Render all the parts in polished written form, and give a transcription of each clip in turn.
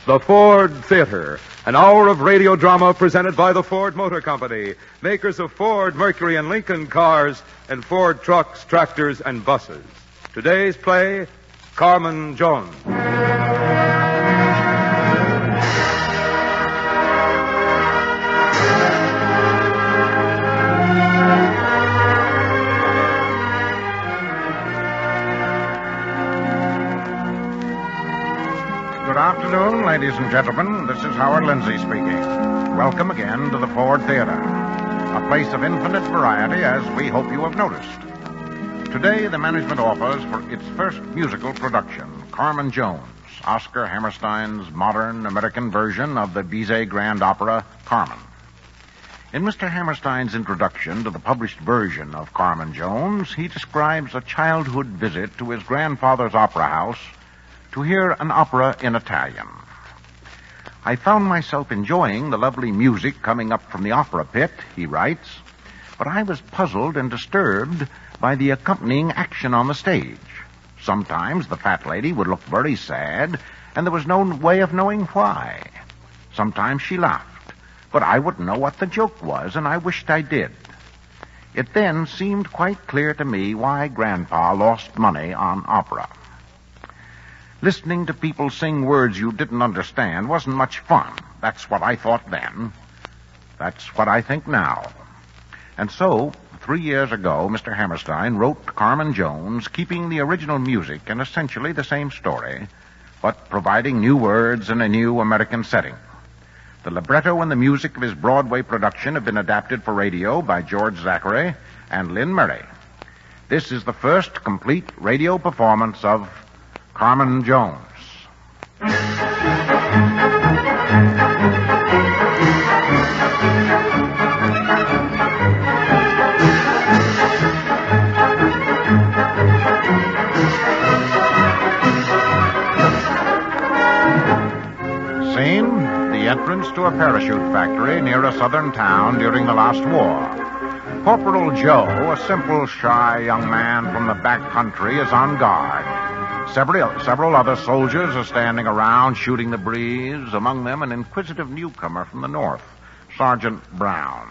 the Ford Theater, an hour of radio drama presented by the Ford Motor Company, makers of Ford, Mercury, and Lincoln cars, and Ford trucks, tractors, and buses. Today's play, Carmen Jones. Good afternoon, ladies and gentlemen. This is Howard Lindsay speaking. Welcome again to the Ford Theater, a place of infinite variety, as we hope you have noticed. Today, the management offers for its first musical production, Carmen Jones, Oscar Hammerstein's modern American version of the Bizet Grand Opera, Carmen. In Mr. Hammerstein's introduction to the published version of Carmen Jones, he describes a childhood visit to his grandfather's opera house to hear an opera in Italian. I found myself enjoying the lovely music coming up from the opera pit, he writes, but I was puzzled and disturbed by the accompanying action on the stage. Sometimes the fat lady would look very sad, and there was no way of knowing why. Sometimes she laughed, but I wouldn't know what the joke was, and I wished I did. It then seemed quite clear to me why Grandpa lost money on opera. Listening to people sing words you didn't understand wasn't much fun. That's what I thought then. That's what I think now. And so, 3 years ago, Mr. Hammerstein wrote Carmen Jones, keeping the original music and essentially the same story, but providing new words and a new American setting. The libretto and the music of his Broadway production have been adapted for radio by George Zachary and Lynn Murray. This is the first complete radio performance of Carmen Jones. Scene, the entrance to a parachute factory near a southern town during the last war. Corporal Joe, a simple, shy young man from the back country, is on guard. Several other soldiers are standing around shooting the breeze, among them an inquisitive newcomer from the north, Sergeant Brown.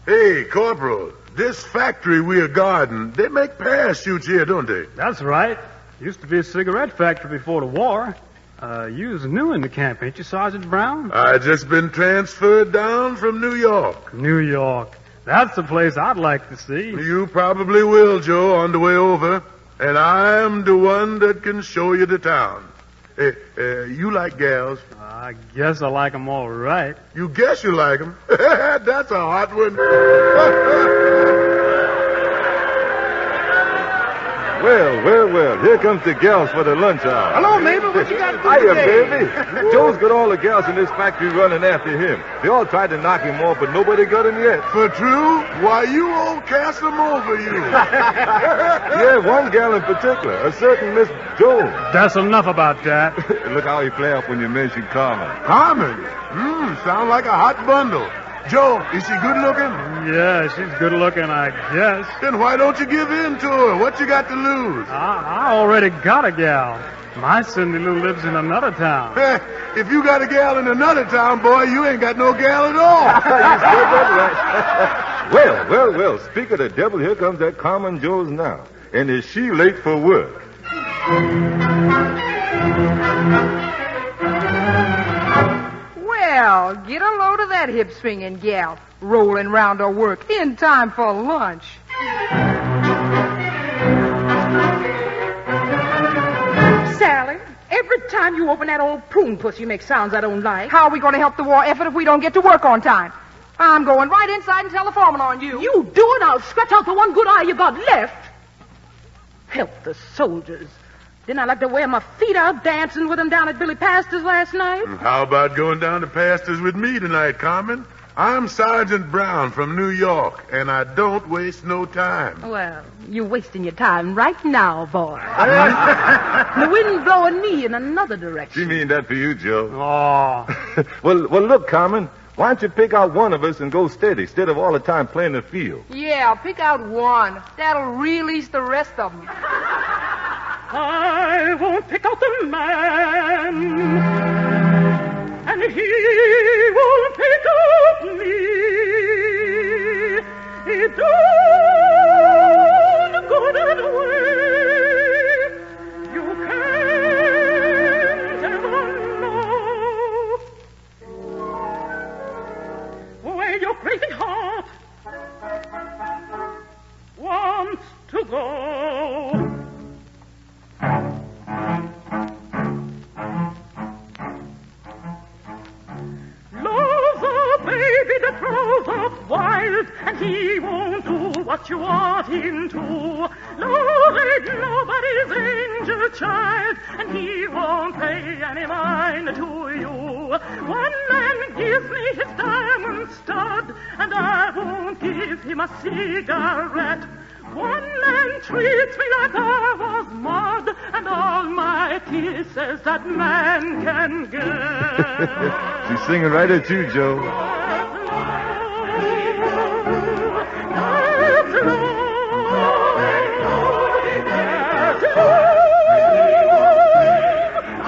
Hey, Corporal, this factory we're guarding, they make parachutes here, don't they? That's right. Used to be a cigarette factory before the war. You was new in the camp, ain't you, Sergeant Brown? I just been transferred down from New York. New York. That's the place I'd like to see. You probably will, Joe, on the way over. And I'm the one that can show you the town. Hey, you like gals? I guess I like 'em all right. You guess you like 'em? That's a hot one. Well, here comes the gals for the lunch hour. Hello, Mabel. What you got to do Hiya, today? baby. Joe's got all the gals in this factory running after him. They all tried to knock him off, but nobody got him yet. For true? Why, you old cast 'em over, you. Yeah, one gal in particular, a certain Miss Jones. That's enough about that. Look how he flare up when you mention Carmen. Carmen? Sound like a hot bundle. Joe, is she good looking? Yeah, she's good looking, I guess. Then why don't you give in to her? What you got to lose? I already got a gal. My Cindy Lou lives in another town. If you got a gal in another town, boy, you ain't got no gal at all. You said that right. Well, speak of the devil, here comes that Carmen Jones now. And is she late for work? Well, get a load of that hip-swinging gal, rolling round her work in time for lunch. Sally, every time you open that old prune puss, you make sounds I don't like. How are we going to help the war effort if we don't get to work on time? I'm going right inside and tell the foreman on you. You do it, I'll scratch out the one good eye you got left. Help the soldiers. Didn't I like to wear my feet out dancing with them down at Billy Pastor's last night? How about going down to Pastor's with me tonight, Carmen? I'm Sergeant Brown from New York, and I don't waste no time. Well, you're wasting your time right now, boy. The wind's blowing me in another direction. She mean that for you, Joe. Oh. Well, look, Carmen. Why don't you pick out one of us and go steady instead of all the time playing the field? Yeah, pick out one. That'll release the rest of them. I won't pick out the man you want him to. Lord ain't nobody's angel child, and he won't pay any mind to you. One man gives me his diamond stud, and I won't give him a cigarette. One man treats me like I was mud, and all my kisses that man can get. She's singing right at you, Joe.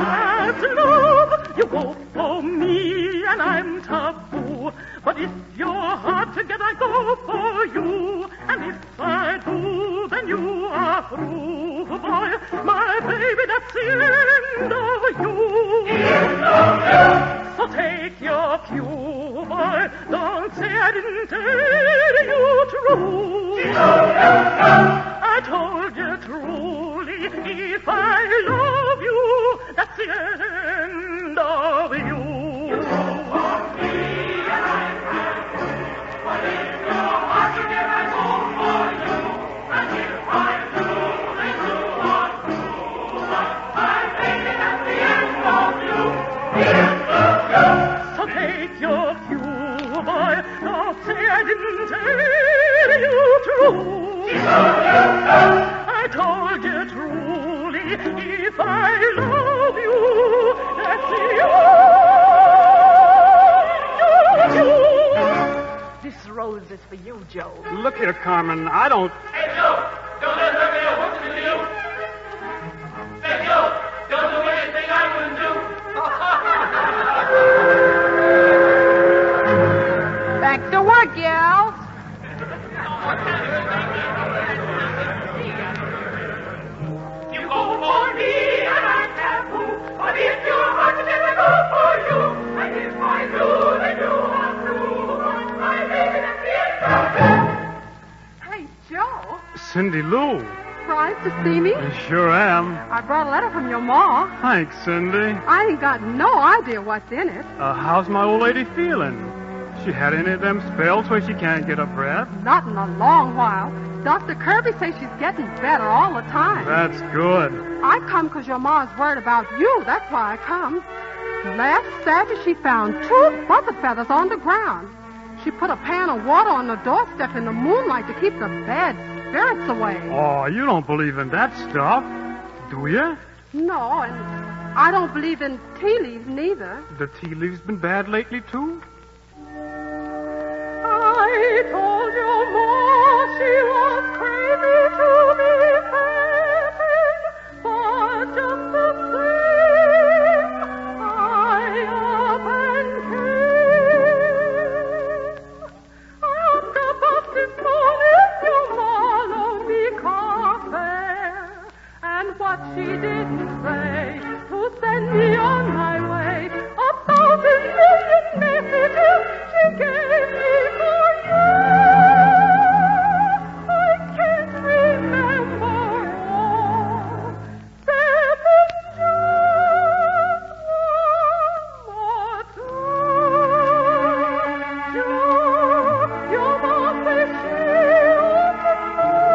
That's love. You go for me, and I'm taboo. But if you're hard to get, I go for you. And if I do, then you are through, boy. My baby, that's the end of you. So take your cue, boy. Don't say I didn't tell you true. I told you truly, if I love you, that's the end of you. So take your cue, boy. Don't say I didn't tell you true. I told you truly, if I love you, that's the end of you. This rose is for you, Joe. Look here, Carmen, I don't... Hey, Joe, don't let her know what to do. Hey, Joe, don't do anything I wouldn't do. Back to work, gals. You go for me, and I taboo. But if you're hot, then I go for you. And if I do, then you are through. My baby, that's the end of Hey, Joe. Cindy Lou. Surprised to see me? I sure am. I brought a letter from your ma. Thanks, Cindy. I ain't got no idea what's in it. How's my old lady feeling? She had any of them spells where she can't get her breath? Not in a long while. Dr. Kirby says she's getting better all the time. That's good. I come 'cause your ma's worried about you. That's why I come. Last Saturday, she found 2 buzzard feathers on the ground. She put a pan of water on the doorstep in the moonlight to keep the bad spirits away. Oh, you don't believe in that stuff, do you? No, and I don't believe in tea leaves neither. The tea leaves been bad lately, too? I told your ma she was crazy to be fattened, but just the same, I up and came. After bus this morning, your ma loaned me coffee, and what she didn't say to send me on my way, 1,000,000,000 messages she gave me for you. I can't remember all, except just one more time. Your mom says she ought to know,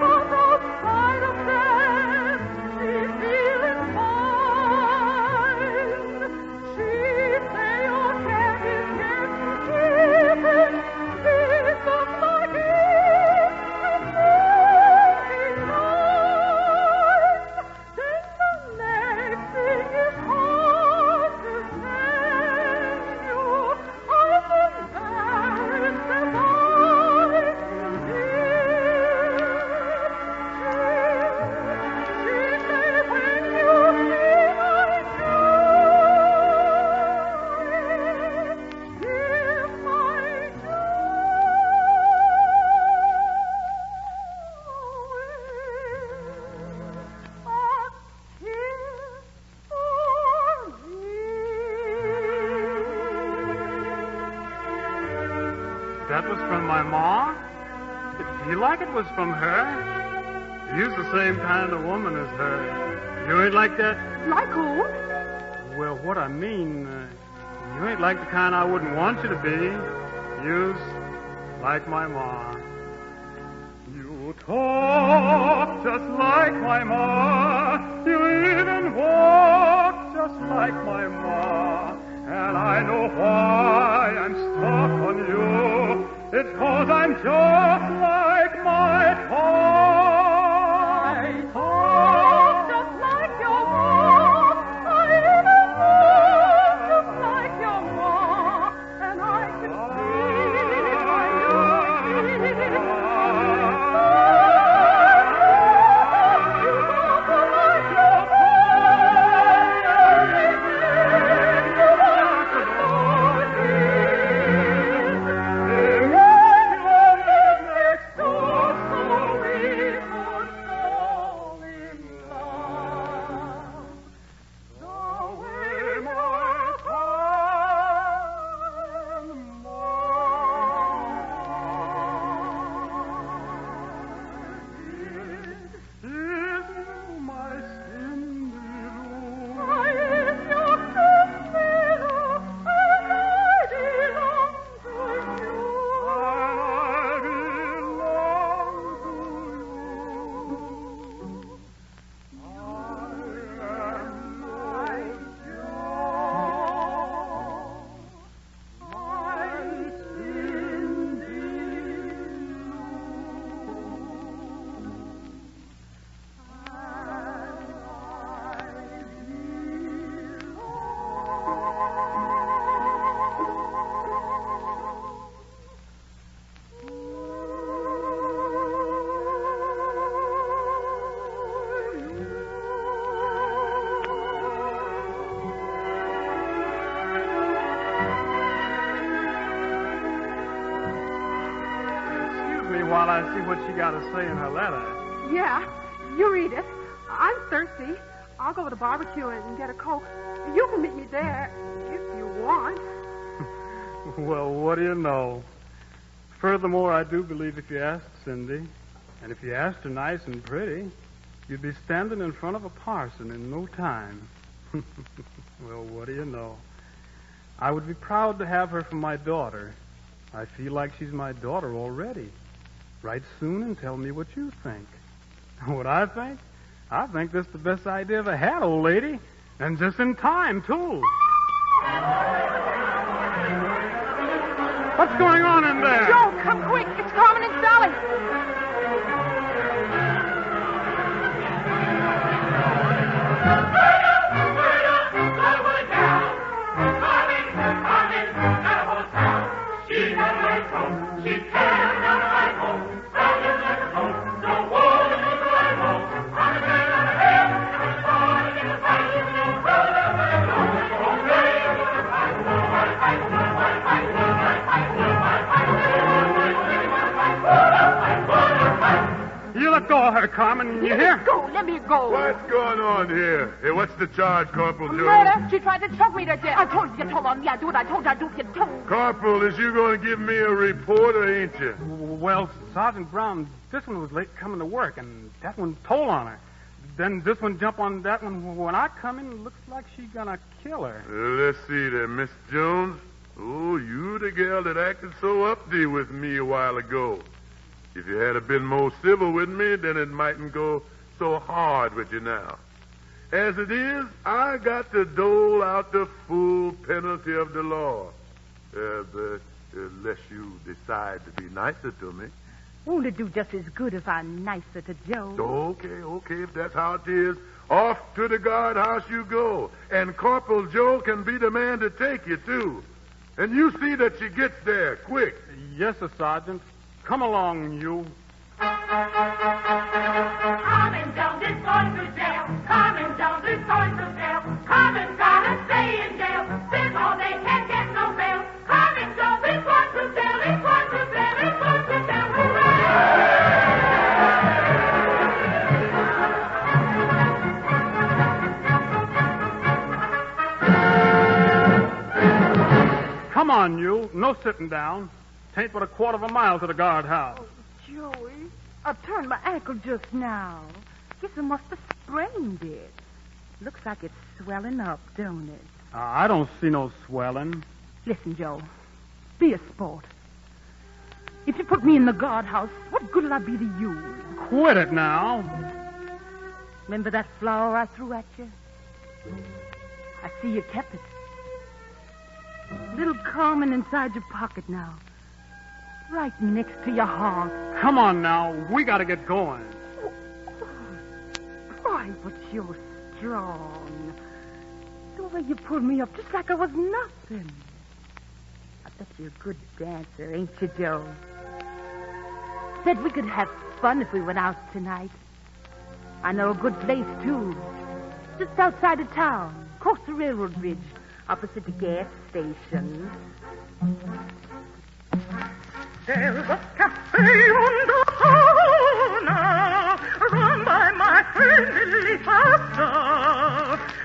but outside of that, she's feeling fine. She say your cat is getting given, because my gift is very nice. Then the next thing is hard to send you. I'm embarrassed as I can be. She say when you see my jewelry, give my That was from my ma? It feel like it was from her. You's the same kind of woman as her. You ain't like that? Like who? Well, what I mean, you ain't like the kind I wouldn't want you to be. like my ma. You talk just like my ma. You even walk just like my ma. And I know why I'm stuck on you. It's 'cause I'm just like my pa. I talk just like your ma. I even walk just like your ma. And I can see why you while I see what she got to say in her letter. Yeah, you read it. I'm thirsty. I'll go to the barbecue and get a Coke. You can meet me there if you want. Well, what do you know? Furthermore, I do believe if you asked Cindy, and if you asked her nice and pretty, you'd be standing in front of a parson in no time. Well, what do you know? I would be proud to have her for my daughter. I feel like she's my daughter already. Write soon and tell me what you think. What I think? I think this is the best idea I've ever had, old lady. And just in time, too. What's going on in there? Joe, come quick. It's Carmen and Sally. Let go of her, Carmen. You hear? Let me go. What's going on here? Hey, what's the charge, Corporal Joe? Murder. She tried to choke me to death. I told you to told on me. I do what I told you. I do what you told. Corporal, is you going to give me a report or ain't you? Well, Sergeant Brown, this one was late coming to work, and that one told on her. Then this one jumped on that one. When I come in, it looks like she gonna kill her. Let's see there, Miss Jones. Oh, you the girl that acted so uppity with me a while ago. If you had been more civil with me, then it mightn't go so hard with you now. As it is, I got to dole out the full penalty of the law. But unless you decide to be nicer to me. Won't it do just as good if I'm nicer to Joe? Okay, if that's how it is. Off to the guardhouse you go. And Corporal Joe can be the man to take you, too. And you see that she gets there, quick. Yes, sir, Sergeant. Come along, you. Carmen Jones is going to jail. Carmen Jones is going to jail. Carmen's gotta stay in jail. This all they can't get no bail. Carmen Jones is going to jail. He's going to jail. He's going to jail. Hooray! Come on, you. No sitting down. Tain't but a quarter of a mile to the guardhouse. Oh, Joey, I turned my ankle just now. Guess I must have sprained it. Looks like it's swelling up, don't it? I don't see no swelling. Listen, Joe. Be a sport. If you put me in the guardhouse, what good'll I be to you? Quit it now. Remember that flower I threw at you? I see you kept it. Little Carmen inside your pocket now. Right next to your heart. Come on now. We got to get going. Why, but you're strong. The way you pulled me up just like I was nothing. I bet you're a good dancer, ain't you, Joe? Said we could have fun if we went out tonight. I know a good place, too. Just outside of town, across the railroad bridge, opposite the gas station. There's a cafe on the corner, run by my friend Lily Foster.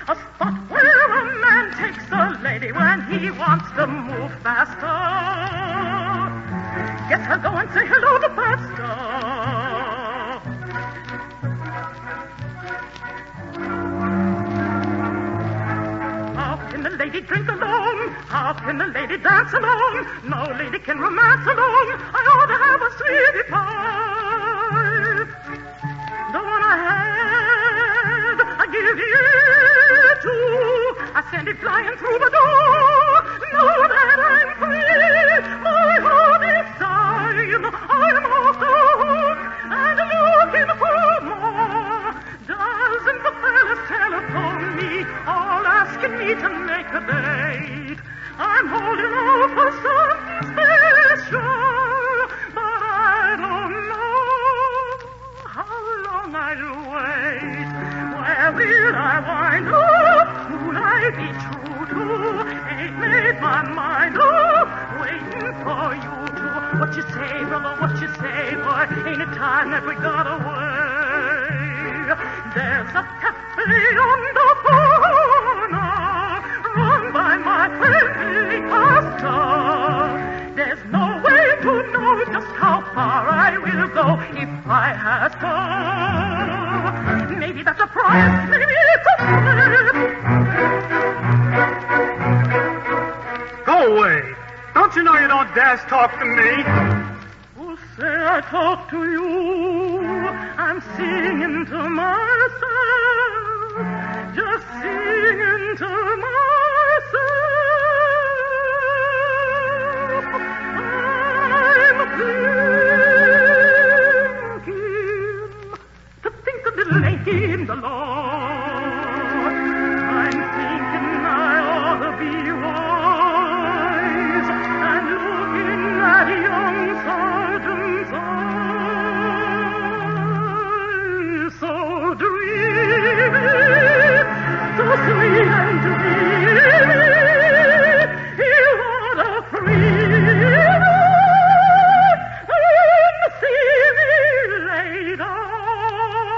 A spot where a man takes a lady when he wants to move faster. Guess I'll go and say hello to Buster. How can the lady drink alone? How can the lady dance alone? No lady can romance alone. I ought to have a sweetie pie. The one I had, I give it to. I send it flying through the door. Know that I'm free. My heart is sighing. I'm off the hook and looking for more. Dozens of fellas telephone me, all asking me to make a date. I'm holding out for something special, but I don't know how long I'll wait. Where will I wind up? Who'll I be true to? Ain't made my mind up, waiting for you to. What you say, brother, what you say, boy? Ain't it time that we got away? There's a cafe on the corner, run by my friend Billy Foster. There's no way to know just how far I will go if I ask her. Maybe that's a promise, maybe it's a slip. Go away. Don't you know you don't dare talk to me? Who say I talk to you? I'm singing to myself, just singing to myself. I'm thinking to think of the lady in the lawn. I'm thinking I ought to be wise and looking at young Sergeant's eyes. So dreamy, so sweet and dreamy, he ought to free and see me later on.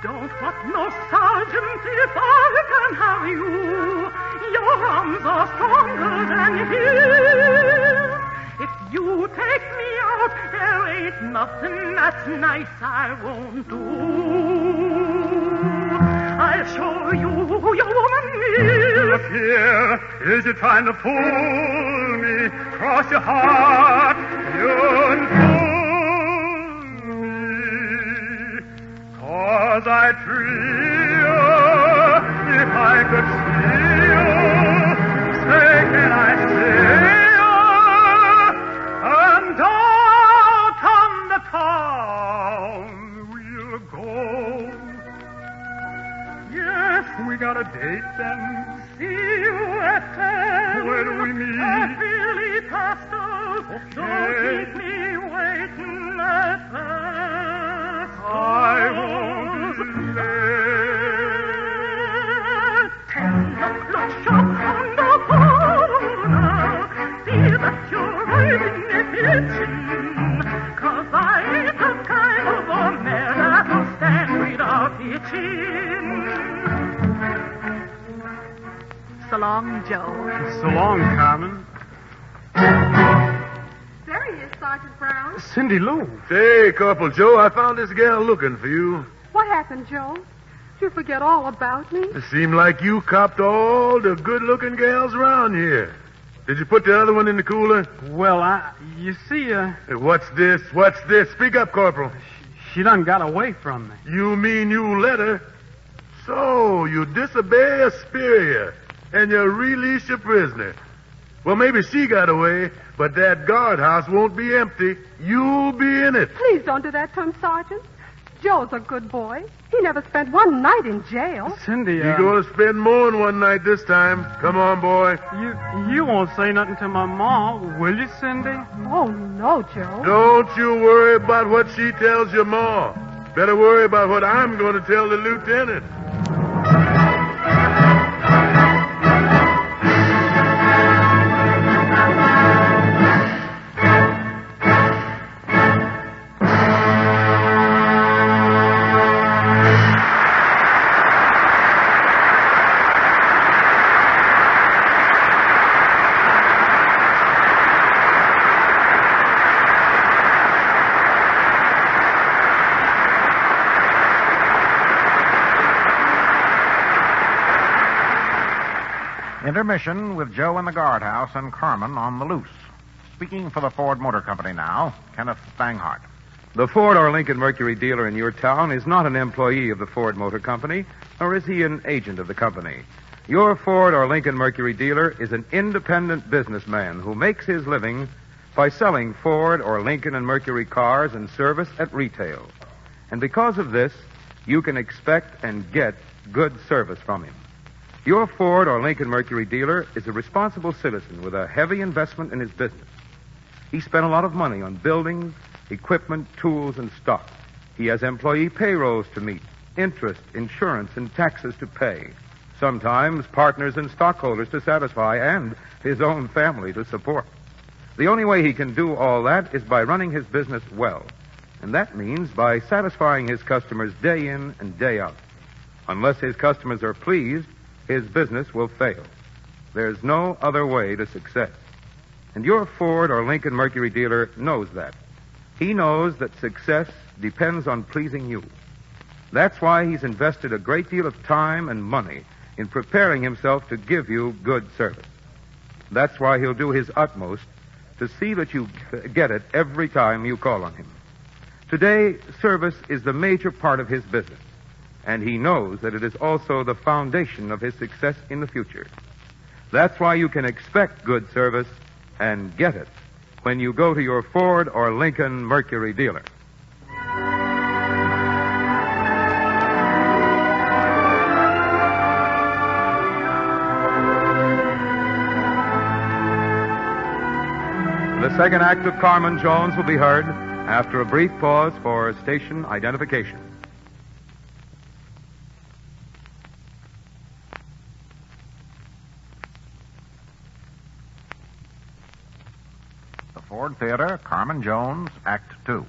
Don't want no sergeant if I can have you. Your arms are stronger than his. If you take me out, there ain't nothing that's nice I won't do. I'll show you who your woman is. Look here. Is you trying to fool me? Cross your heart. You'll fool me. 'Cause I'd free you if I could see you. Say, can I see you? And out on the town we'll go. Yes, we got a date then. See you at 10. Where do we meet? At Billy Pastor's. Okay. Don't keep me waiting at Pastor's. I won't be late. 10 o'clock sharp on the corner. See that you're right in the kitchen. 'Cause I ain't the kind of a man that'll stand without itching. So long, Joe. So long, Carmen. There he is, Sergeant Brown. Cindy Lou. Say, Corporal Joe, I found this gal looking for you. What happened, Joe? Did you forget all about me? It seemed like you copped all the good-looking gals around here. Did you put the other one in the cooler? Well, you see, Hey, what's this? What's this? Speak up, Corporal. she done got away from me. You mean you let her? So, you disobey a superior, and you release your prisoner. Well, maybe she got away, but that guardhouse won't be empty. You'll be in it. Please don't do that to him, Sergeant. Joe's a good boy. He never spent one night in jail. Cindy, You're going to spend more than one night this time. Come on, boy. you won't say nothing to my mom, will you, Cindy? Oh, no, Joe. Don't you worry about what she tells your ma. Better worry about what I'm going to tell the lieutenant. Intermission with Joe in the guardhouse and Carmen on the loose. Speaking for the Ford Motor Company now, Kenneth Stanghart. The Ford or Lincoln Mercury dealer in your town is not an employee of the Ford Motor Company, nor is he an agent of the company. Your Ford or Lincoln Mercury dealer is an independent businessman who makes his living by selling Ford or Lincoln and Mercury cars and service at retail. And because of this, you can expect and get good service from him. Your Ford or Lincoln Mercury dealer is a responsible citizen with a heavy investment in his business. He spent a lot of money on buildings, equipment, tools, and stock. He has employee payrolls to meet, interest, insurance, and taxes to pay. Sometimes partners and stockholders to satisfy, and his own family to support. The only way he can do all that is by running his business well. And that means by satisfying his customers day in and day out. Unless his customers are pleased, his business will fail. There's no other way to success. And your Ford or Lincoln Mercury dealer knows that. He knows that success depends on pleasing you. That's why he's invested a great deal of time and money in preparing himself to give you good service. That's why he'll do his utmost to see that you get it every time you call on him. Today, service is the major part of his business. And he knows that it is also the foundation of his success in the future. That's why you can expect good service and get it when you go to your Ford or Lincoln Mercury dealer. The second act of Carmen Jones will be heard after a brief pause for station identification. Ford Theater, Carmen Jones, Act 2.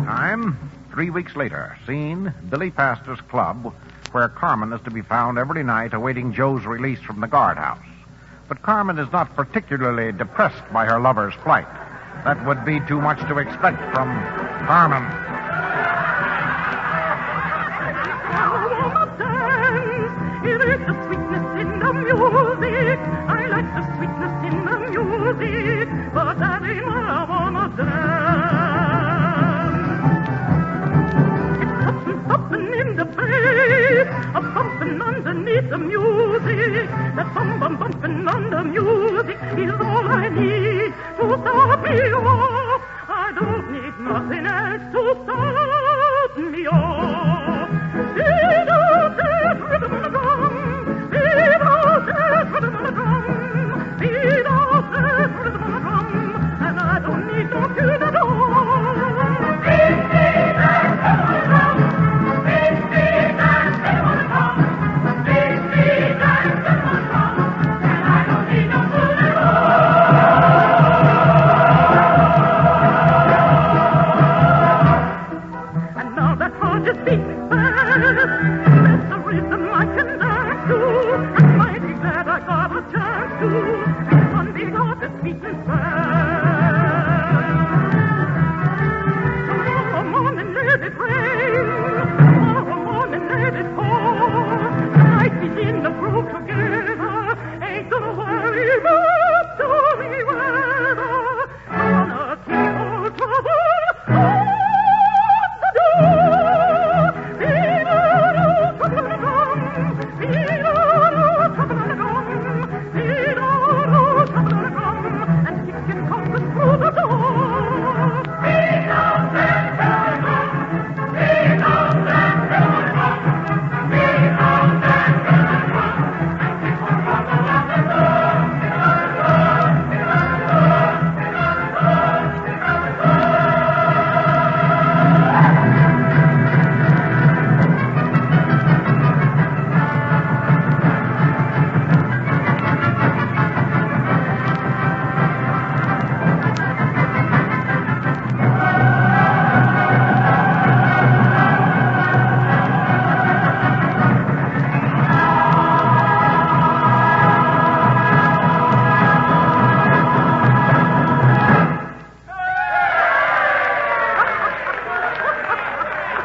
Time, 3 weeks later. Scene, Billy Pastor's club, where Carmen is to be found every night awaiting Joe's release from the guardhouse. But Carmen is not particularly depressed by her lover's plight. That would be too much to expect from Carmen. It is the sweetness in the music. I like the sweetness in the music, but that ain't what I wanna dance. It's something in the bass, a bumping underneath the music. That bumping on the music is all I need to start me off. I don't need nothing else to start me off. Beat out that rhythm and the drum. Beat out that rhythm and the drum. Beat out that rhythm and the drum. And I don't need no tune at all. Beat that rhythm and the drum. Beat that rhythm and the drum. Beat that rhythm and the drum. And I don't need no tune at all.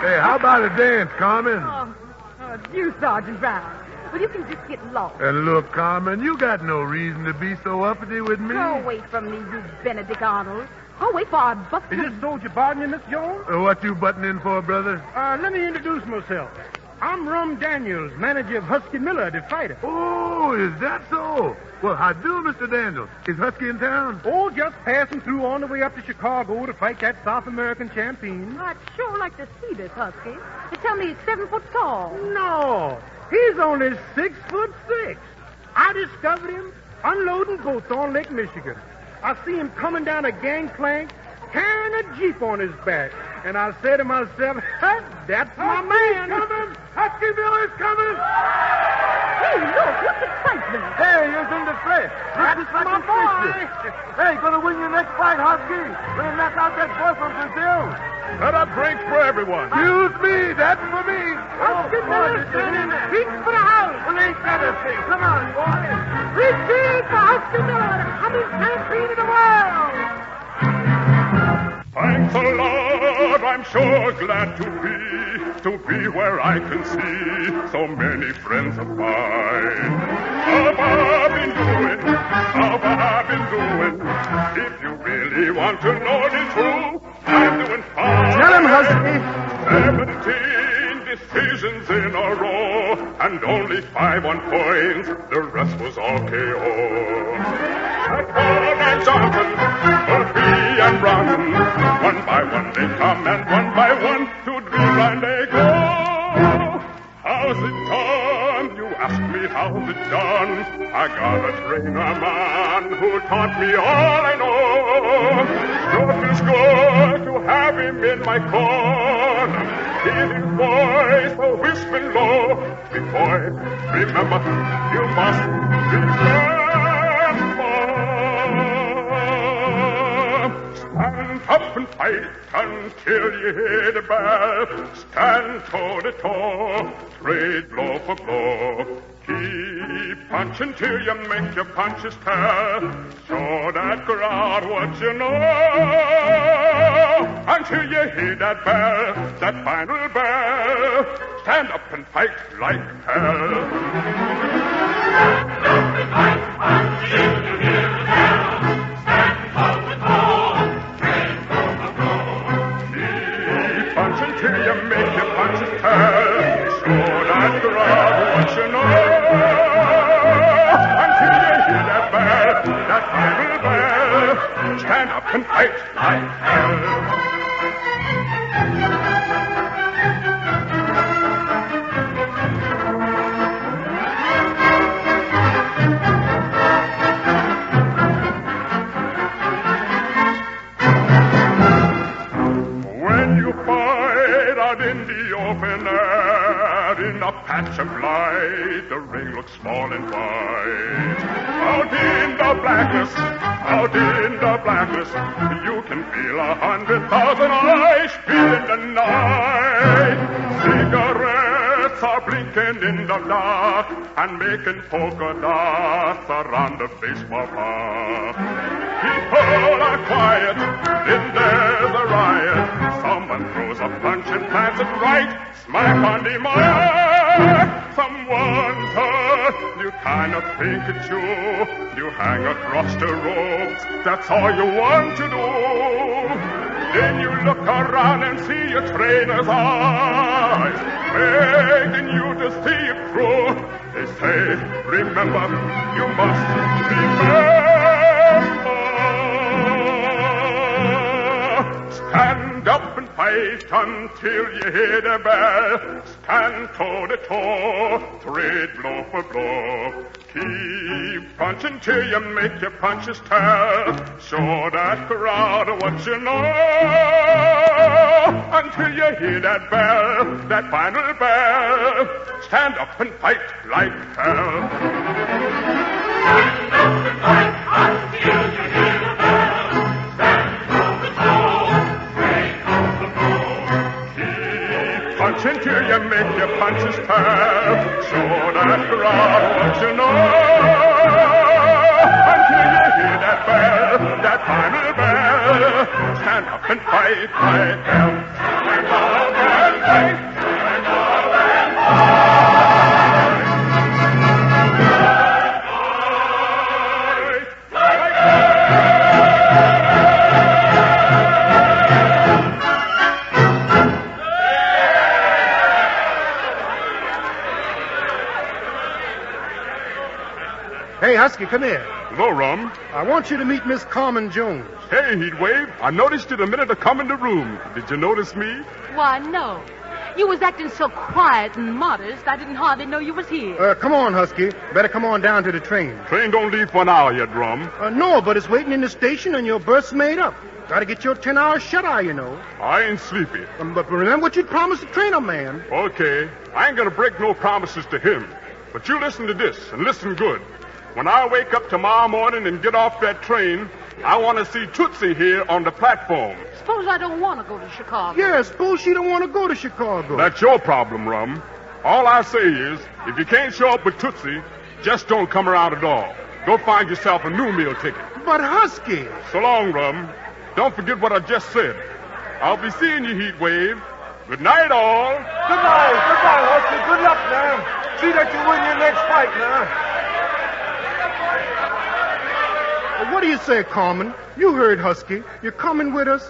Hey, how about a dance, Carmen? It's you, Sergeant Brown. Well, you can just get lost. And look, Carmen, you got no reason to be so uppity with me. Go away from me, you Benedict Arnold. Go away for our bus. Is this soldier pardon you, Miss Jones? What you butting in for, brother? Let me introduce myself. I'm Rum Daniels, manager of Husky Miller, the fighter. Oh, is that so? Well, how do, Mr. Daniels? Is Husky in town? Oh, just passing through on the way up to Chicago to fight that South American champion. I'd sure like to see this Husky. They tell me he's 7 foot tall. No, he's only 6'6". I discovered him unloading boats on Lake Michigan. I see him coming down a gangplank carrying a Jeep on his back. And I said to myself, that's my man. Coming! Husky Miller's coming! Hey, look, what's excitement? Hey, he's in the flesh. That's my boy. Hey, gonna win your next fight, Husky. Gonna knock out that boy from Brazil. Set up drinks for everyone. Excuse me, that's for me. Husky Miller's standing feet for the house. Well, ain't that a thing? Come on, boy. Retreat for Husky Miller, the coming champion of the world. Thanks a lot, I'm sure glad to be where I can see so many friends of mine. How I've been doing, if you really want to know the truth, I'm doing fine. Tell him, Husky. 17 decisions in a row, and only 5 on points, the rest was all KO. Paul and Johnson, Murphy and Brown, one by one they come and one by one to drill and they go. How's it done? You ask me how's it done? I got a trainer man who taught me all I know. Sure feels good to have him in my corner. Hear his voice a whispering low. Big boy, remember, you must remember. Stand up and fight until you hear the bell. Stand toe to toe, trade blow for blow. Keep punching till you make your punches tell. Show that crowd what you know. Until you hear that bell, that final bell. Stand up and fight like hell. Stand up and fight until you hear the bell. Stand toe to toe. Until you make your punches tell, show that crowd what you know. Until you hear that bell, that final bell, stand up and fight like hell. In the open air, in a patch of light, the ring looks small and white. Out in the blackness, you can feel 100,000 eyes in the night. Cigarettes are blinking in the dark and making polka dots around the baseball park. People are quiet, then there's a riot. Someone throws a punch and plants it right smack on the mark. Someone turns, you kind of think it's you. You hang across the ropes, that's all you want to do. Then you look around and see your trainer's eyes, begging you to see it through. They say, remember, you must remember. Stand up and fight until you hear the bell. Stand toe to toe, trade blow for blow. Keep punching till you make your punches tell. Show that crowd what you know. Until you hear that bell, that final bell. Stand up and fight like hell. Stand up and fight until you hear the bell. Stand toe to toe, trade blow for blow. Keep punching till you make your punches tell. Show that crowd what you know. Until you hear that bell, that final bell. Stand up and fight like hell. Stand up and fight. Husky, come here. Hello, Rum. I want you to meet Miss Carmen Jones. Hey, Heatwave. I noticed you the minute I come in the room. Did you notice me? Why, no. You was acting so quiet and modest, I didn't hardly know you was here. Come on, Husky. Better come on down to the train. Train don't leave for an hour yet, Rum. No, but it's waiting in the station and your berth's made up. Gotta get your 10-hour shut-eye, you know. I ain't sleepy. But remember what you promised the trainer man. Okay. I ain't gonna break no promises to him. But you listen to this, and listen good. When I wake up tomorrow morning and get off that train, I want to see Tootsie here on the platform. Suppose I don't want to go to Chicago. Yeah, suppose she don't want to go to Chicago. That's your problem, Rum. All I say is, if you can't show up with Tootsie, just don't come around at all. Go find yourself a new meal ticket. But, Husky... So long, Rum. Don't forget what I just said. I'll be seeing you, Heatwave. Good night, all. Goodbye, Husky. Good luck now. See that you win your next fight now. What do you say, Carmen? You heard Husky. You coming with us?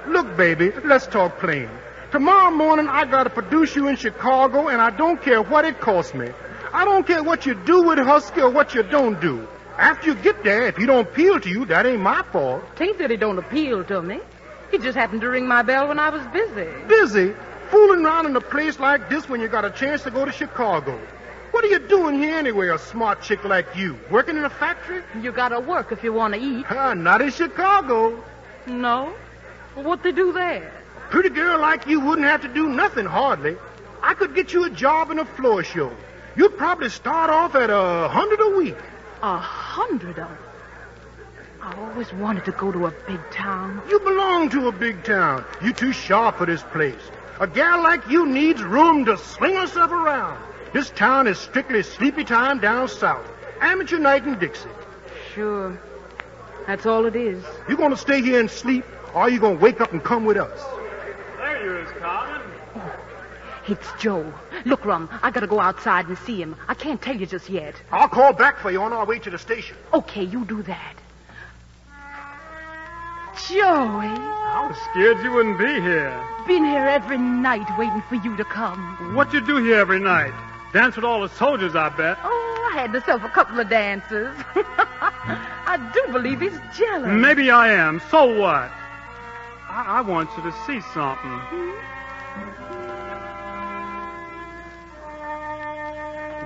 Look, baby, let's talk plain. Tomorrow morning, I got to produce you in Chicago, and I don't care what it costs me. I don't care what you do with Husky or what you don't do. After you get there, if he don't appeal to you, that ain't my fault. Tain't that he don't appeal to me. He just happened to ring my bell when I was busy. Busy? Fooling around in a place like this when you got a chance to go to Chicago. What are you doing here anyway, a smart chick like you? Working in a factory? You gotta work if you want to eat. Not in Chicago. No? What they do there? A pretty girl like you wouldn't have to do nothing, hardly. I could get you a job in a floor show. You'd probably start off at $100 a week. 100 of them? I always wanted to go to a big town. You belong to a big town. You too sharp for this place. A gal like you needs room to sling herself around. This town is strictly sleepy time down south. Amateur night in Dixie. Sure. That's all it is. You going to stay here and sleep, or are you going to wake up and come with us? There you is, Carmen. It's Joe. Look, Rum, I gotta go outside and see him. I can't tell you just yet. I'll call back for you on our way to the station. Okay, you do that. Joey. I was scared you wouldn't be here. Been here every night waiting for you to come. What you do here every night? Dance with all the soldiers, I bet. Oh, I had myself a couple of dances. I do believe he's jealous. Maybe I am. So what? I want you to see something.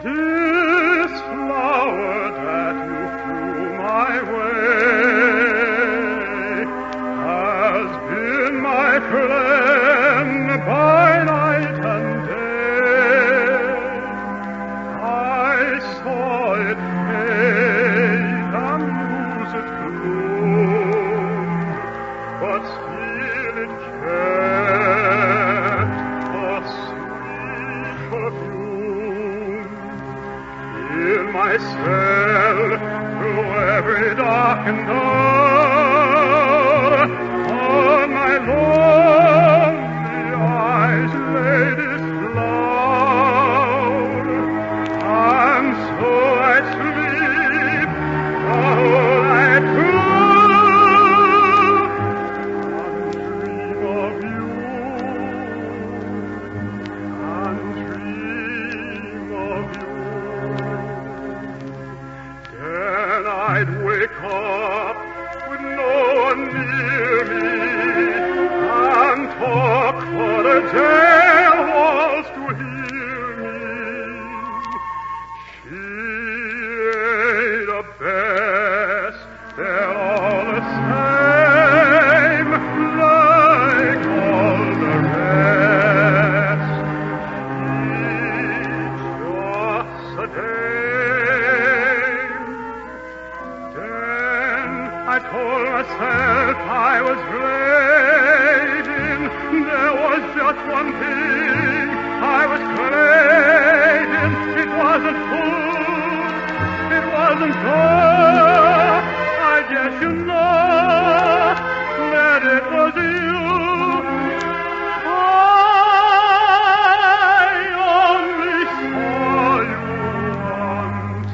This flower that you threw my way has been my friend by night and day. I saw it fade and lose it bloom, but still it kept a sweet perfume. In my cell, through every darkened hour, on my lonely eyes lay this flower, and so I sleep the whole night through, and dream of you, and dream of you. Then I'd wake up with no one near me and talk for the jail walls to hear me. She ain't the best, they're all the same, like all the rest. Each just a dame. Then I told myself I was grading. There was just one thing I was craving. It wasn't food, it wasn't gold. I guess you know that it was you. I only saw you once.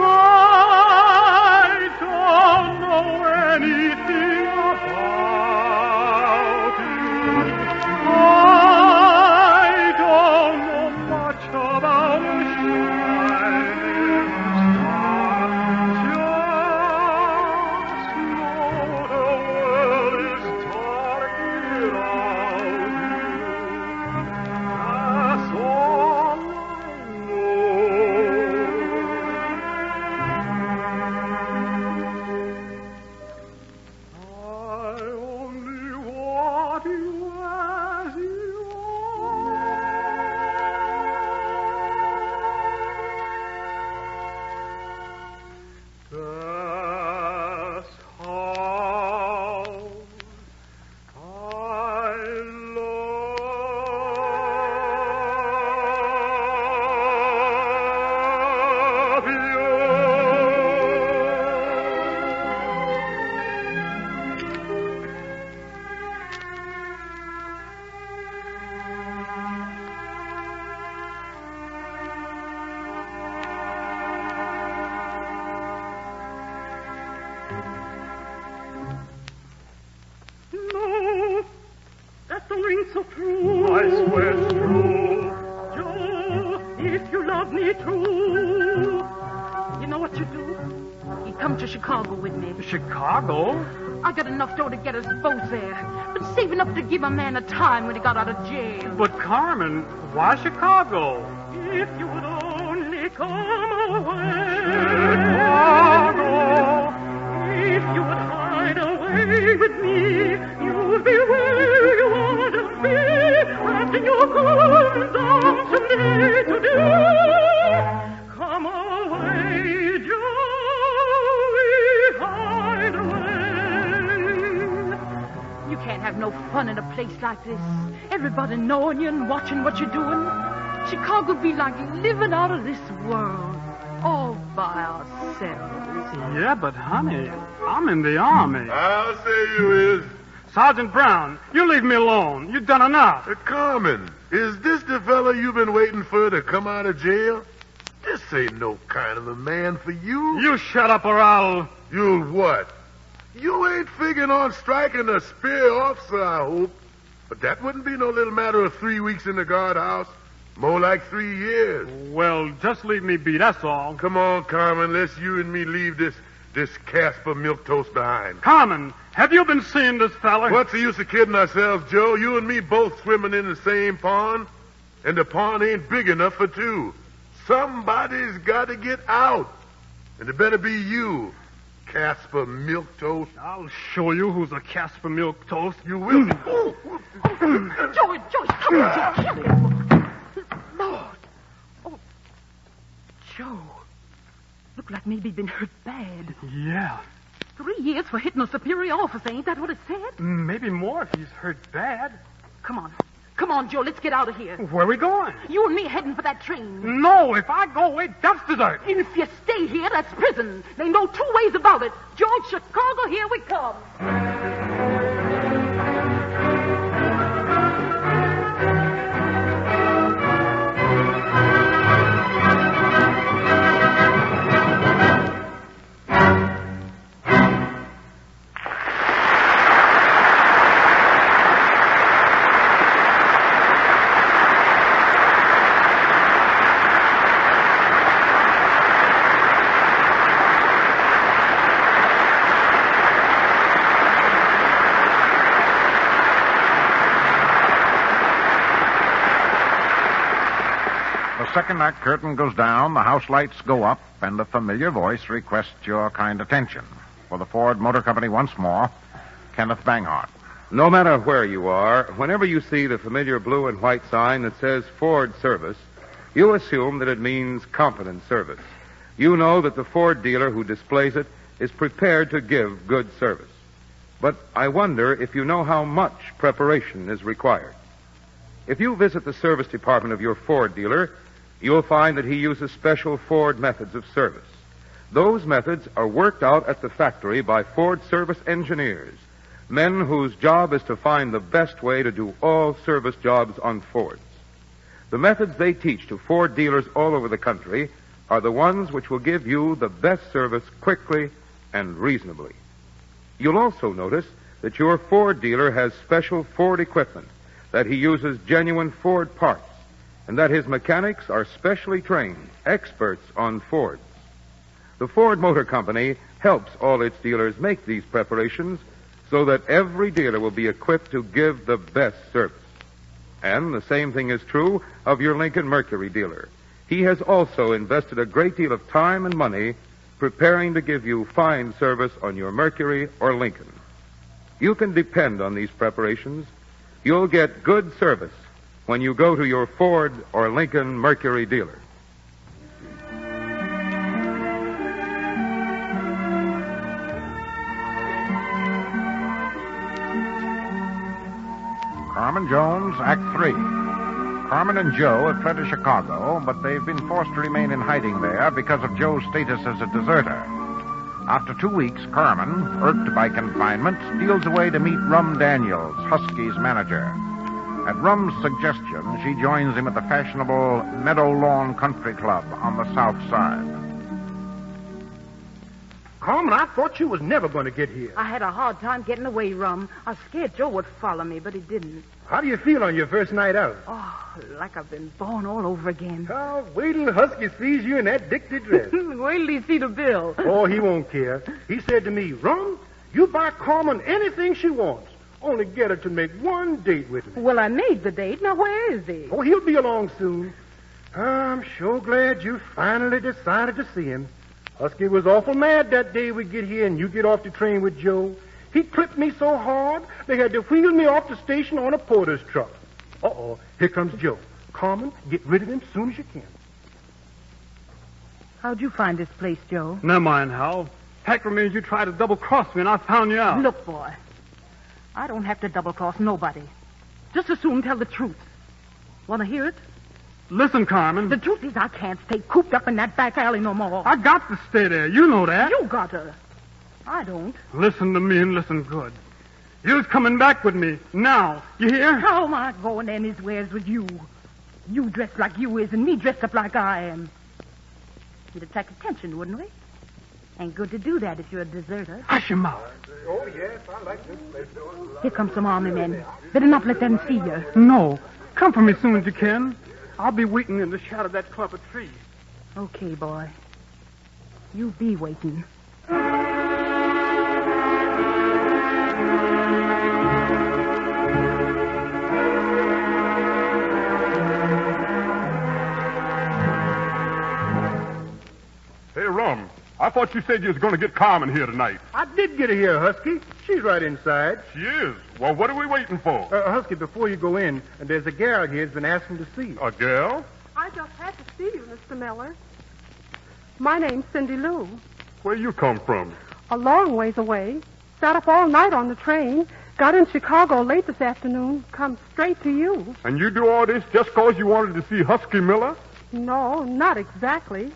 I don't know anything about you. come to Chicago with me. Chicago? I got enough dough to get us both there. Been saving up to give a man a time when he got out of jail. But, Carmen, why Chicago? If you would only come away. Chicago! If you would hide away with me, you'd be where you want to be, wrapped your golden arms from day to day. Come away, Joey, hide away. You can't have no fun in a place like this. Everybody knowing you and watching what you're doing. Chicago'd be like living out of this world, all by ourselves. Yeah, but, honey, I'm in the Army. I'll say you is. Sergeant Brown, you leave me alone. You've done enough. Carmen, is this the fella you've been waiting for to come out of jail? This ain't no kind of a man for you. You shut up or I'll... You'll what? You ain't figuring on striking a spear officer, I hope. But that wouldn't be no little matter of 3 weeks in the guardhouse. More like 3 years. Well, just leave me be, that's all. Come on, Carmen, let's you and me leave this Casper milquetoast behind. Carmen, have you been seeing this fella? What's the use of kidding ourselves, Joe? You and me both swimming in the same pond, and the pond ain't big enough for two. Somebody's got to get out, and it better be you, Casper milquetoast. I'll show you who's a Casper milquetoast. You will. Joey, come on, Joe, kill him. Lord. Oh, Joe. Look like maybe he'd been hurt bad. Yeah. 3 years for hitting a superior officer, ain't that what it said? Maybe more if he's hurt bad. Come on, Joe, let's get out of here. Where are we going? You and me heading for that train. No, if I go away, that's desert. And if you stay here, that's prison. There ain't no two ways about it. George, Chicago, here we come. The second act curtain goes down, the house lights go up, and the familiar voice requests your kind attention. For the Ford Motor Company once more, Kenneth Banghart. No matter where you are, whenever you see the familiar blue and white sign that says Ford Service, you assume that it means competent service. You know that the Ford dealer who displays it is prepared to give good service. But I wonder if you know how much preparation is required. If you visit the service department of your Ford dealer, you'll find that he uses special Ford methods of service. Those methods are worked out at the factory by Ford service engineers, men whose job is to find the best way to do all service jobs on Fords. The methods they teach to Ford dealers all over the country are the ones which will give you the best service quickly and reasonably. You'll also notice that your Ford dealer has special Ford equipment, that he uses genuine Ford parts, and that his mechanics are specially trained, experts on Fords. The Ford Motor Company helps all its dealers make these preparations so that every dealer will be equipped to give the best service. And the same thing is true of your Lincoln Mercury dealer. He has also invested a great deal of time and money preparing to give you fine service on your Mercury or Lincoln. You can depend on these preparations. You'll get good service when you go to your Ford or Lincoln Mercury dealer. Carmen Jones, Act 3. Carmen and Joe have fled to Chicago, but they've been forced to remain in hiding there because of Joe's status as a deserter. After 2 weeks, Carmen, irked by confinement, steals away to meet Rum Daniels, Husky's manager. At Rum's suggestion, she joins him at the fashionable Meadow Lawn Country Club on the south side. Carmen, I thought you was never going to get here. I had a hard time getting away, Rum. I was scared Joe would follow me, but he didn't. How do you feel on your first night out? Oh, like I've been born all over again. Oh, wait till Husky sees you in that Dixie dress. Wait till he see the bill. Oh, he won't care. He said to me, Rum, you buy Carmen anything she wants. Only get her to make one date with me. Well, I made the date. Now, where is he? Oh, he'll be along soon. I'm sure glad you finally decided to see him. Husky was awful mad that day we get here and you get off the train with Joe. He clipped me so hard, they had to wheel me off the station on a porter's truck. Uh-oh, here comes Joe. Carmen, get rid of him as soon as you can. How'd you find this place, Joe? Never mind, Hal. Fact remains you tried to double-cross me, and I found you out. Look, boy, I don't have to double-cross nobody. Just as soon tell the truth. Want to hear it? Listen, Carmen. The truth is I can't stay cooped up in that back alley no more. I got to stay there. You know that. You got to. I don't. Listen to me and listen good. You's coming back with me. Now. You hear? How am I going anywheres with you? You dressed like you is and me dressed up like I am. We'd attract attention, wouldn't we? Ain't good to do that if you're a deserter. Hush your mouth. Oh, yes, I like this place. Here come some army men. Better not let them see you. No. Come for me as soon as you can. I'll be waiting in the shadow of that clump of trees. Okay, boy. You be waiting. Hey, Rum, I thought you said you was going to get Carmen here tonight. I did get her here, Husky. She's right inside. She is. Well, what are we waiting for? Husky, before you go in, there's a gal here who's been asking to see you. A girl? I just had to see you, Mr. Miller. My name's Cindy Lou. Where you come from? A long ways away. Sat up all night on the train. Got in Chicago late this afternoon. Come straight to you. And you do all this just 'cause you wanted to see Husky Miller? No, not exactly.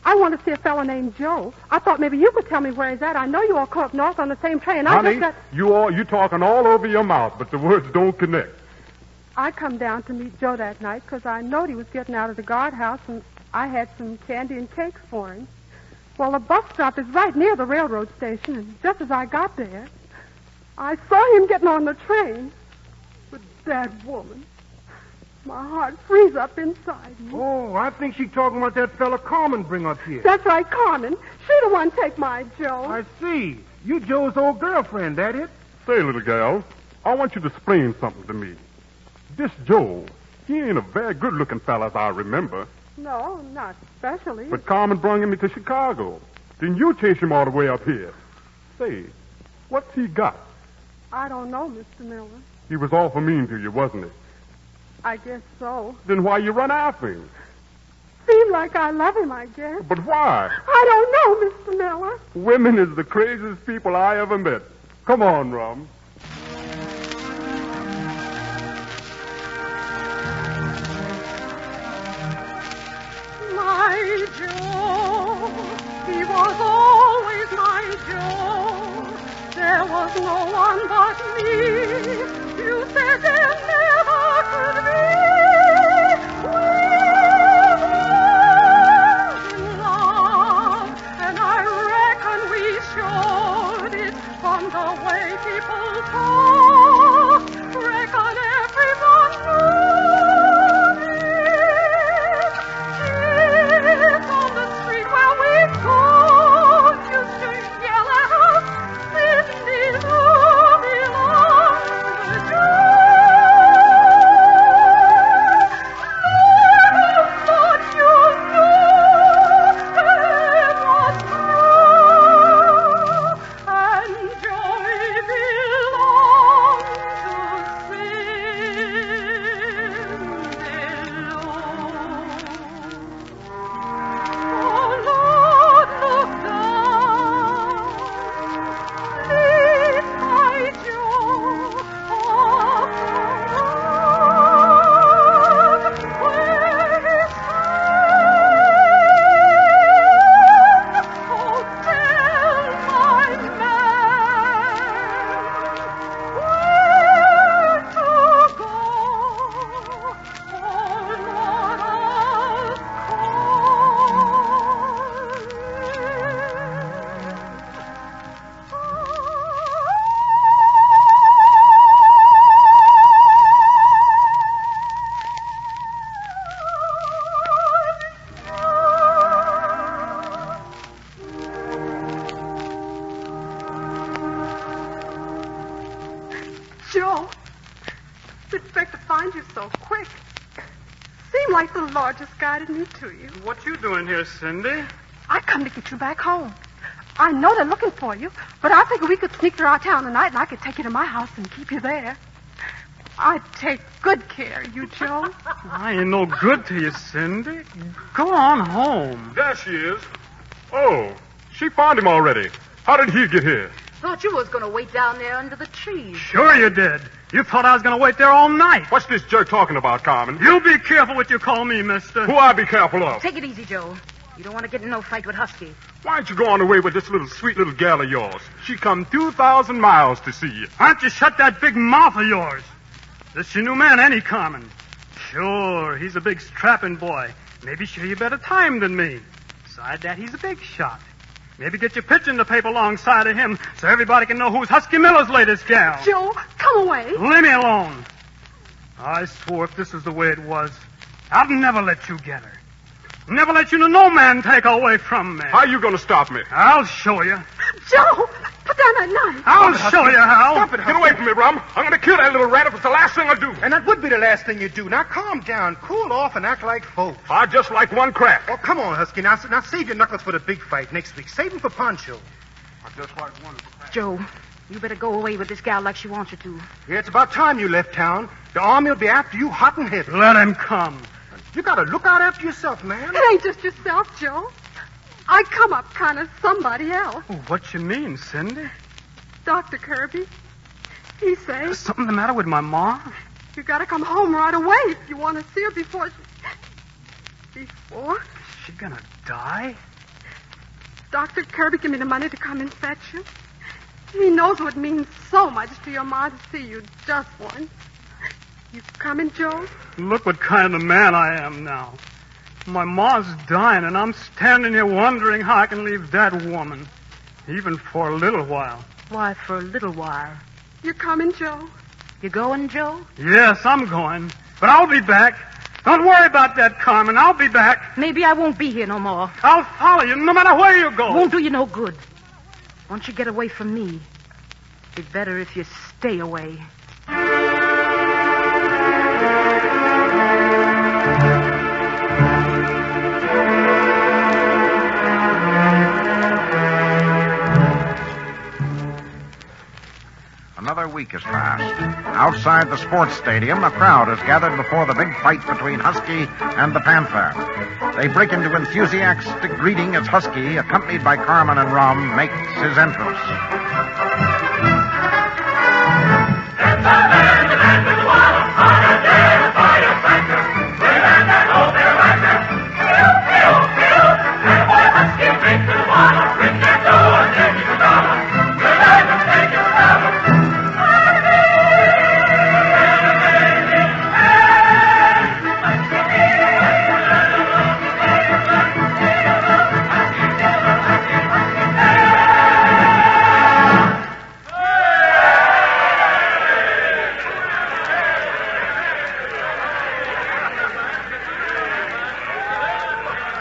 I want to see a fellow named Joe. I thought maybe you could tell me where he's at. I know you all caught up north on the same train. Honey, you talking all over your mouth, but the words don't connect. I come down to meet Joe that night because I knowed he was getting out of the guardhouse, and I had some candy and cakes for him. Well, the bus stop is right near the railroad station, and just as I got there, I saw him getting on the train with that woman. My heart freezes up inside me. Oh, I think she's talking about that fella Carmen bring up here. That's right, Carmen. She the one take my Joe. I see. You Joe's old girlfriend, that it? Say, little gal, I want you to explain something to me. This Joe, he ain't a very good-looking fella as I remember. No, not especially. But Carmen brung him to Chicago. Then you chase him all the way up here. Say, what's he got? I don't know, Mr. Miller. He was awful mean to you, wasn't he? I guess so. Then why you run after him? Seems like I love him, I guess. But why? I don't know, Mr. Miller. Women is the craziest people I ever met. Come on, Rum. My Joe, he was always my Joe. There was no one but me. You said there never could be. We were in love, and I reckon we showed it from the way people talk. Reckon everyone knew it. Kids on the street where we go used to yell at us, Cindy Lou belongs to Joe. Didn't expect to find you so quick. Seemed like the Lord just guided me to you. What you doing here, Cindy? I come to get you back home. I know they're looking for you, but I figured we could sneak through our town tonight and I could take you to my house and keep you there. I'd take good care of you, Joe. I ain't no good to you, Cindy. Go on home. There she is. Oh, she found him already. How did he get here? Thought you was going to wait down there under the trees. Sure you did. You thought I was going to wait there all night. What's this jerk talking about, Carmen? You be careful what you call me, mister. Who I be careful of? Take it easy, Joe. You don't want to get in no fight with Husky. Why don't you go on away with this sweet little gal of yours? She come 2,000 miles to see you. Why don't you shut that big mouth of yours? This your new man, ain't he, Carmen? Sure, he's a big strapping boy. Maybe show you better time than me. Besides that, he's a big shot. Maybe get your picture in the paper alongside of him so everybody can know who's Husky Miller's latest gal. Joe, come away. Leave me alone. I swore if this is the way it was, I'd never let you get her. Never let you no man take her away from me. How are you going to stop me? I'll show you. Joe, put down that knife. I'll show you how. Stop it, Get away from me, Rum. I'm going to kill that little rat if it's the last thing I do. And that would be the last thing you do. Now, calm down, cool off, and act like folks. I just like one crack. Oh, come on, Husky. Now save your knuckles for the big fight next week. Save them for Pancho. I just like one crack. Joe, you better go away with this gal like she wants you to. Yeah, it's about time you left town. The army will be after you hot and heavy. Let him come. You got to look out after yourself, man. It ain't just yourself, Joe. I come up kind of somebody else. Oh, what you mean, Cindy? Dr. Kirby. He says Something the matter with my ma? you got to come home right away if you want to see her before she... Before? Is she gonna die? Dr. Kirby give me the money to come and fetch you. He knows what means so much to your ma to see you just once. You coming, Joe? Look what kind of man I am now. My ma's dying, and I'm standing here wondering how I can leave that woman, even for a little while. Why, for a little while. You coming, Joe? You going, Joe? Yes, I'm going, but I'll be back. Don't worry about that, Carmen. I'll be back. Maybe I won't be here no more. I'll follow you no matter where you go. Won't do you no good. Once you get away from me, it'd be better if you stay away. Another week has passed. Outside the sports stadium, a crowd has gathered before the big fight between Husky and the Panther. They break into enthusiastic greeting as Husky, accompanied by Carmen and Rum, makes his entrance.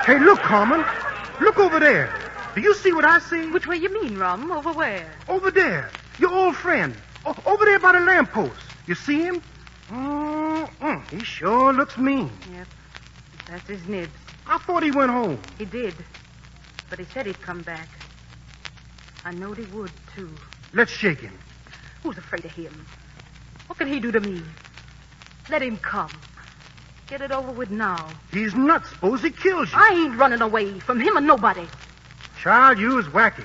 Hey, look, Carmen. Look over there. Do you see what I see? Which way you mean, Rum? Over where? Over there. Your old friend. Over there by the lamppost. You see him? He sure looks mean. Yep. That's his nibs. I thought he went home. He did. But he said he'd come back. I knowed he would, too. Let's shake him. Who's afraid of him? What can he do to me? Let him come. Get it over with now. He's nuts. Suppose he kills you. I ain't running away from him or nobody. Child, you was wacky.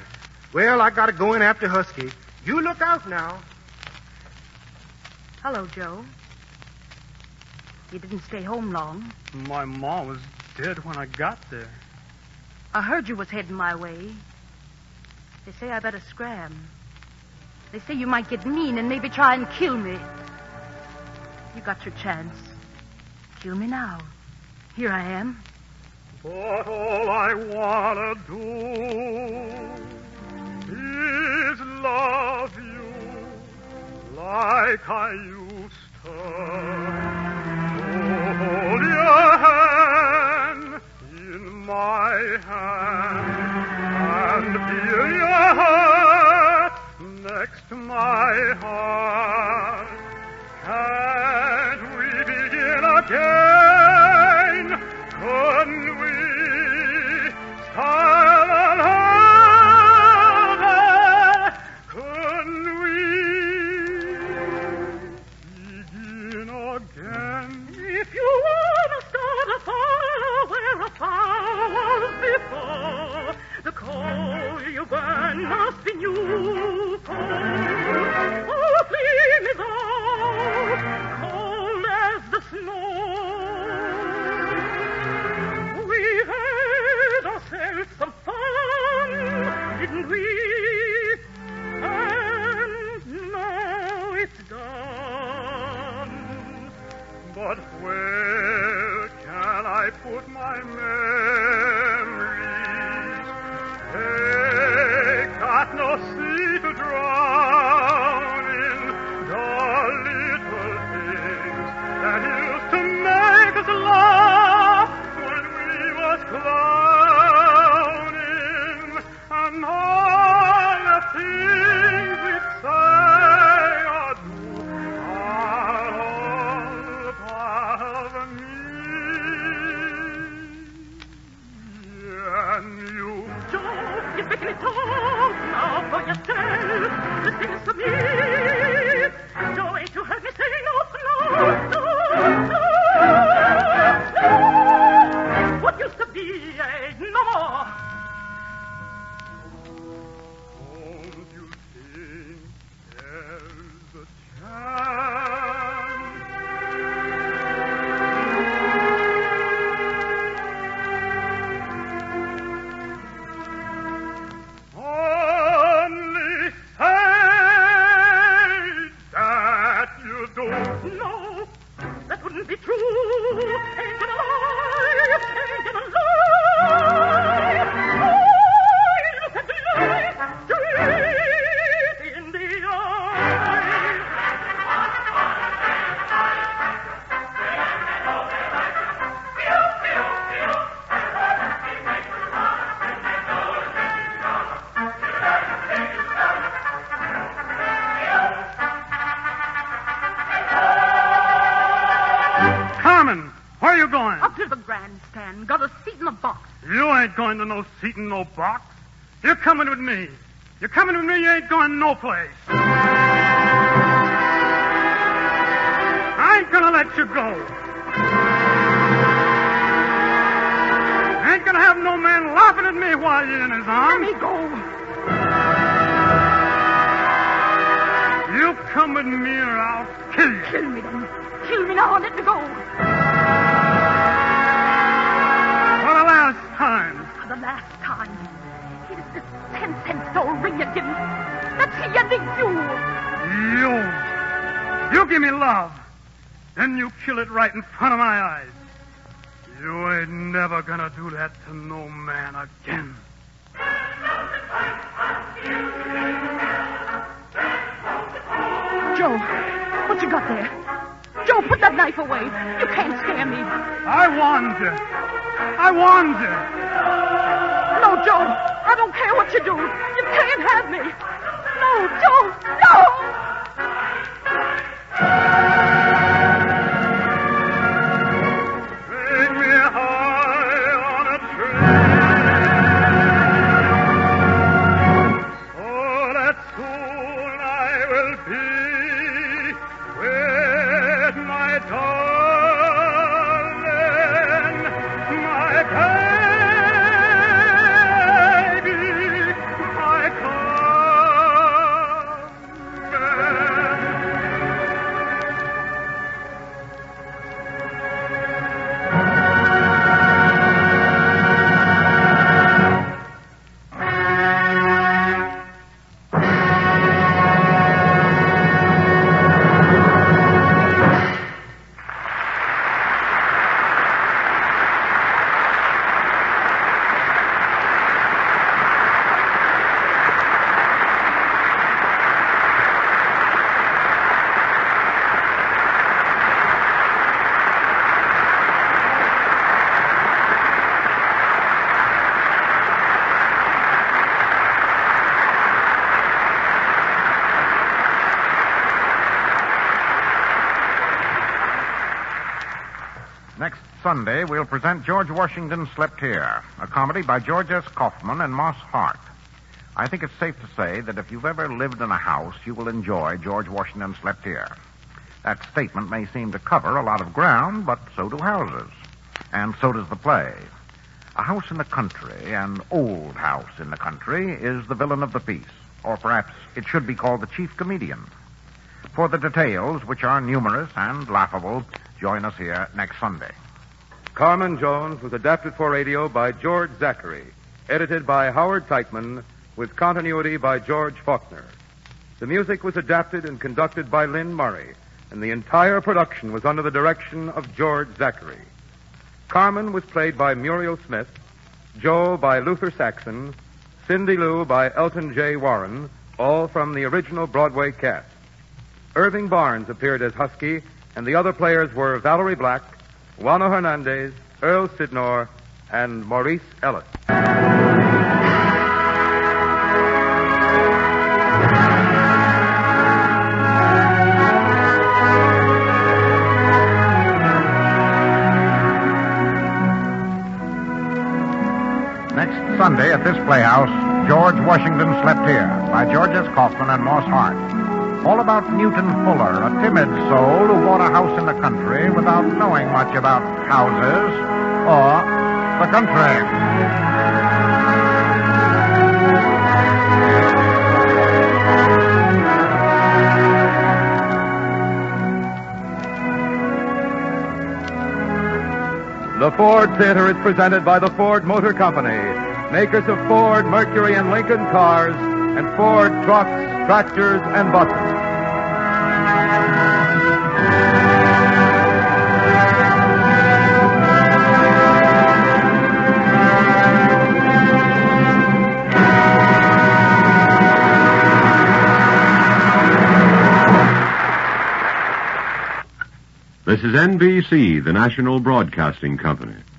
Well, I gotta go in after Husky. You look out now. Hello, Joe. You didn't stay home long. My ma was dead when I got there. I heard you was heading my way. They say I better scram. They say you might get mean and maybe try and kill me. You got your chance. Kill me now. Here I am. But all I wanna do is love you like I used to. Hold your hand in my hand and feel your heart next to my heart. and must be new. Oh, flame is out, cold as the snow. We had ourselves some fun, didn't we? And now it's done. But where can I put my memories? They got no sea to drown in the little things that used to make us laugh when we was clowning, and all the things we say or do are all part of me. And you, Joe, you're making it talk now for yourself. This is for me. Joe, ain't you heard me say no? What used to be ain't no more. Don't you think there's a chance? Only say that you don't. No, that wouldn't be true. Ain't gonna lie, ain't gonna lie. Oh, look at the light straight in the eye. Carmen, where are you going? Up to the grandstand. Got a seat in the box. You ain't going to no seat in no box. You're coming with me. You're coming with me, you ain't going no place. I ain't gonna let you go. I ain't gonna have no man laughing at me while you're in his arms. Let me go. You come with me or I'll kill you. Kill me then. Kill me now. Let me go. For the last time. For the last time. Here's this 10-cent old ring you give me. That's he and you. You give me love. Then you kill it right in front of my eyes. You ain't never gonna do that to no man again. Joe, what you got there? Joe, put that knife away. You can't scare me. I warned you. I warned you. No, Joe, I don't care what you do. You can't have me. No, Joe, no! Take me high on a tree. Oh, that soon I will be with my darling, my baby, my Next Sunday, we'll present George Washington Slept Here, a comedy by George S. Kaufman and Moss Hart. I think it's safe to say that if you've ever lived in a house, you will enjoy George Washington Slept Here. That statement may seem to cover a lot of ground, but so do houses. And so does the play. A house in the country, an old house in the country, is the villain of the piece. Or perhaps it should be called the chief comedian. For the details, which are numerous and laughable, join us here next Sunday. Carmen Jones was adapted for radio by George Zachary, edited by Howard Teitman, with continuity by George Faulkner. The music was adapted and conducted by Lynn Murray, and the entire production was under the direction of George Zachary. Carmen was played by Muriel Smith, Joe by Luther Saxon, Cindy Lou by Elton J. Warren, all from the original Broadway cast. Irving Barnes appeared as Husky, and the other players were Valerie Black, Juana Hernandez, Earl Sidnor, and Maurice Ellis. Next Sunday at this playhouse, George Washington Slept Here by George S. Kaufman and Moss Hart. All about Newton Fuller, a timid soul who bought a house in the country without knowing much about houses or the country. The Ford Theater is presented by the Ford Motor Company, makers of Ford, Mercury, and Lincoln cars, and Ford trucks, tractors, and buses. This is NBC, the National Broadcasting Company.